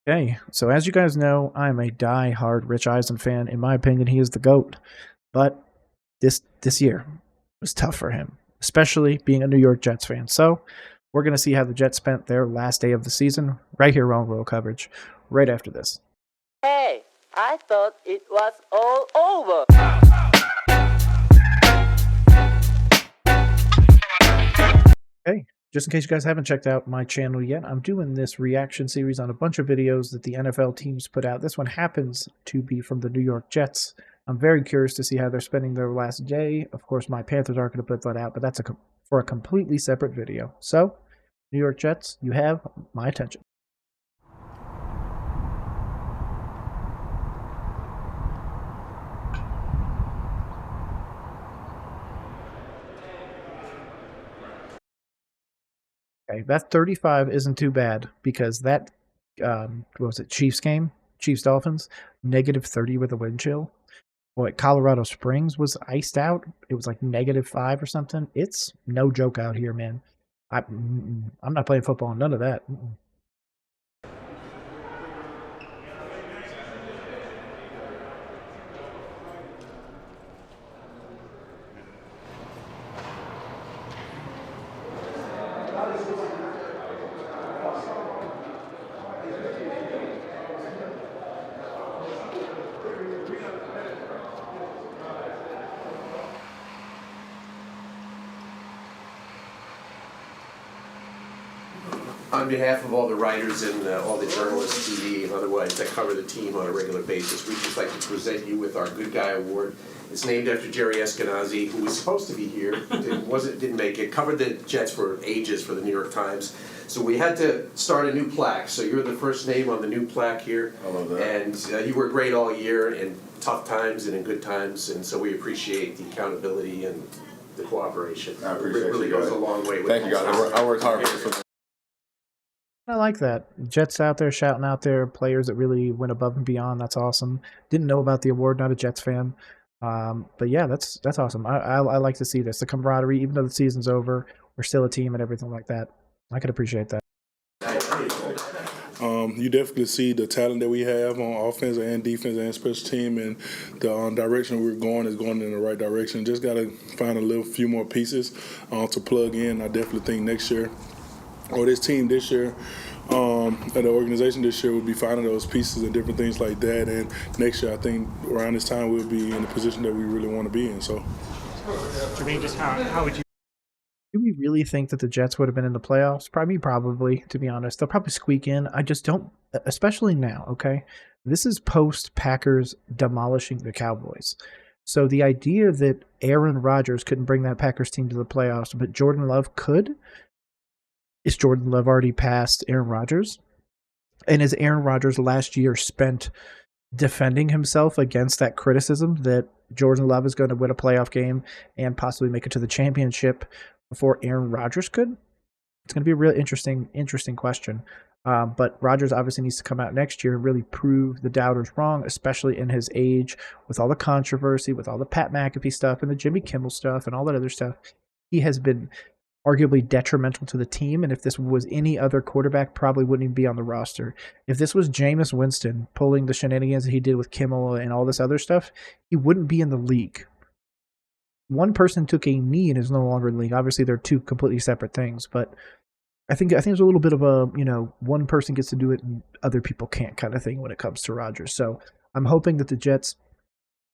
Okay, so as you guys know, I'm a die-hard Rich Eisen fan. In my opinion, he is the GOAT. But this year was tough for him, especially being a New York Jets fan. So we're going to see how the Jets spent their last day of the season right here on Royal Coverage, right after this. Hey, I thought it was all over. Okay, just in case you guys haven't checked out my channel yet, I'm doing this reaction series on a bunch of videos that the NFL teams put out. This one happens to be from the New York Jets. I'm very curious to see how they're spending their last day. Of course, my Panthers aren't going to put that out, but that's for a completely separate video. So, New York Jets, you have my attention. Okay, that 35 isn't too bad because that, what was it, Chiefs game? Chiefs-Dolphins, -30 with a wind chill. Boy, Colorado Springs was iced out. It was like -5 or something. It's no joke out here, man. I'm not playing football, none of that. On behalf of all the writers and all the journalists, TV and otherwise that cover the team on a regular basis, we'd just like to present you with our Good Guy Award. It's named after Jerry Eskenazi, who was supposed to be here, didn't make it. Covered the Jets for ages for the New York Times. So we had to start a new plaque. So you're the first name on the new plaque here. I love that. And you were great all year in tough times and in good times. And so we appreciate the accountability and the cooperation. I appreciate it. Really you goes guys. a long way. Thank you, guys. I worked hard for this. I like that. Jets out there shouting out their players that really went above and beyond. That's awesome. Didn't know about the award, not a Jets fan. But yeah, that's awesome. I like to see this. The camaraderie, even though the season's over, we're still a team and everything like that. I could appreciate that. You definitely see the talent that we have on offense and defense and special team, and the direction we're going is going in the right direction. Just got to find a few more pieces to plug in. I definitely think next year, or this team this year, and the organization this year will be finding those pieces and different things like that. And next year, I think around this time, we'll be in the position that we really want to be in. So, Jermaine, just how would you? Do we really think that the Jets would have been in the playoffs? Probably, to be honest. They'll probably squeak in. I just don't, especially now, okay? This is post-Packers demolishing the Cowboys. So the idea that Aaron Rodgers couldn't bring that Packers team to the playoffs, but Jordan Love could? Is Jordan Love already past Aaron Rodgers? And is Aaron Rodgers last year spent defending himself against that criticism that Jordan Love is going to win a playoff game and possibly make it to the championship before Aaron Rodgers could? It's going to be a real interesting question. But Rodgers obviously needs to come out next year and really prove the doubters wrong, especially in his age, with all the controversy, with all the Pat McAfee stuff and the Jimmy Kimmel stuff and all that other stuff. He has been arguably detrimental to the team, and if this was any other quarterback, probably wouldn't even be on the roster. If this was Jameis Winston pulling the shenanigans that he did with Kimmel and all this other stuff, he wouldn't be in the league. One person took a knee and is no longer in the league. Obviously, they're two completely separate things, but I think there's a little bit of a, one person gets to do it and other people can't kind of thing when it comes to Rodgers. So I'm hoping that the Jets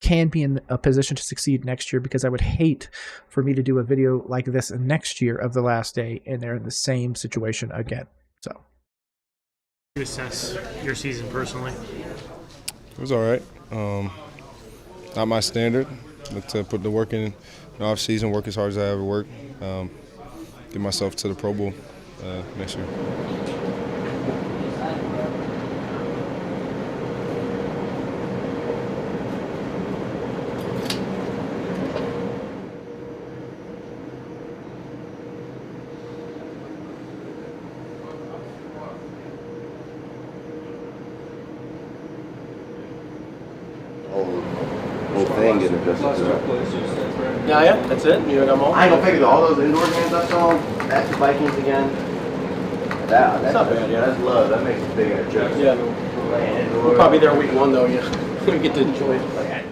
can be in a position to succeed next year, because I would hate for me to do a video like this next year of the last day and they're in the same situation again. So You assess your season personally? It was all right. Not my standard, but to put the work in the off season, work as hard as I ever worked, get myself to the Pro Bowl next year. Whole thing getting adjusted to that. Yeah, that's it. You got them all. I ain't gonna figure all those indoor games I saw. Back to Vikings again. That's not bad. Yeah, that's love. That makes a big adjustment. Yeah. We'll probably be there week 1 though, yeah. We get to enjoy it.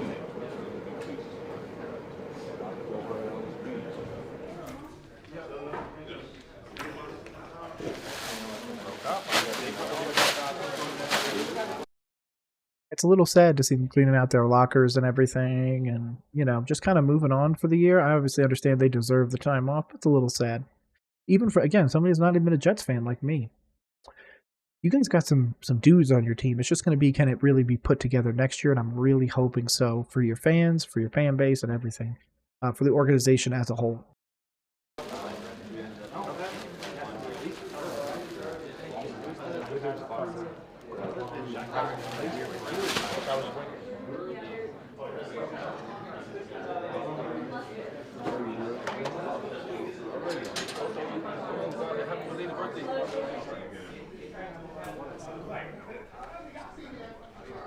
It's a little sad to see them cleaning out their lockers and everything and, you know, just kind of moving on for the year. I obviously understand they deserve the time off, but it's a little sad. Even for, again, somebody who's not even a Jets fan like me. You guys got some dudes on your team. It's just going to be, can it really be put together next year? And I'm really hoping so for your fans, for your fan base and everything, for the organization as a whole.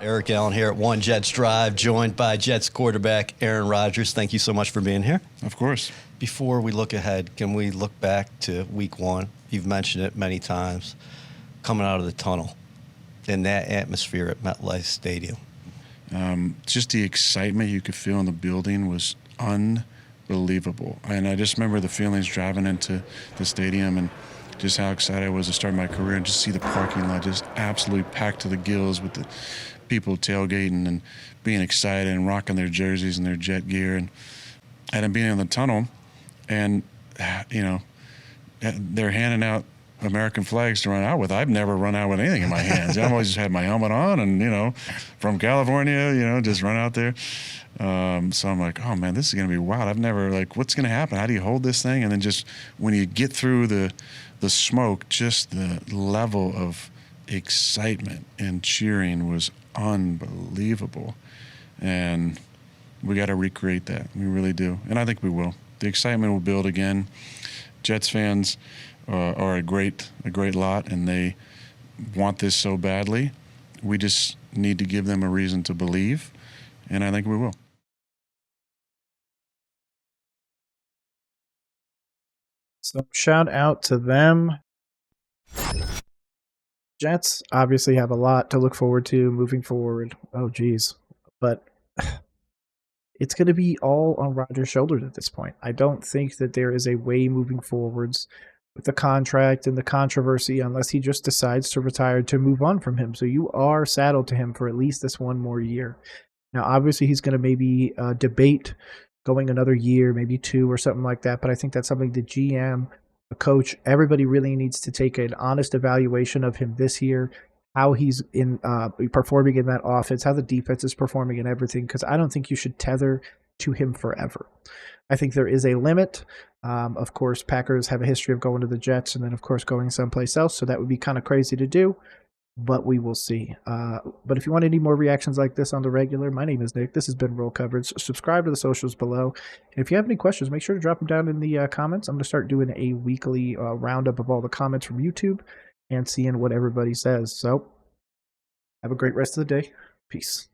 Eric Allen here at One Jets Drive, joined by Jets quarterback Aaron Rodgers. Thank you so much for being here. Of course. Before we look ahead, can we look back to week 1? You've mentioned it many times, coming out of the tunnel in that atmosphere at MetLife Stadium. Just the excitement you could feel in the building was unbelievable. And I just remember the feelings driving into the stadium and just how excited I was to start my career and just see the parking lot just absolutely packed to the gills with the people tailgating and being excited and rocking their jerseys and their Jet gear. And then being in the tunnel and, you know, they're handing out American flags to run out with. I've never run out with anything in my hands. I've always just had my helmet on and, you know, from California, you know, just run out there. So I'm like, oh, man, this is going to be wild. I've never, like, what's going to happen? How do you hold this thing? And then just when you get through the smoke, just the level of excitement and cheering was unbelievable. And we got to recreate that. We really do. And I think we will. The excitement will build again. Jets fans are a great lot, and they want this so badly. We just need to give them a reason to believe, and I think we will. So shout out to them. Jets obviously have a lot to look forward to moving forward. Oh, geez. But it's going to be all on Rodgers' shoulders at this point. I don't think that there is a way moving forwards with the contract and the controversy unless he just decides to retire to move on from him. So you are saddled to him for at least this one more year. Now, obviously, he's going to maybe debate going another year, maybe 2 or something like that. But I think that's something the GM, the coach, everybody really needs to take an honest evaluation of him this year, how he's in performing in that offense, how the defense is performing and everything, because I don't think you should tether to him forever. I think there is a limit. Of course, Packers have a history of going to the Jets and then, of course, going someplace else, so that would be kind of crazy to do, but we will see. But if you want any more reactions like this on the regular, my name is Nick. This has been Roll Coverage. Subscribe to the socials below. And if you have any questions, make sure to drop them down in the comments. I'm going to start doing a weekly roundup of all the comments from YouTube and seeing what everybody says. So have a great rest of the day. Peace.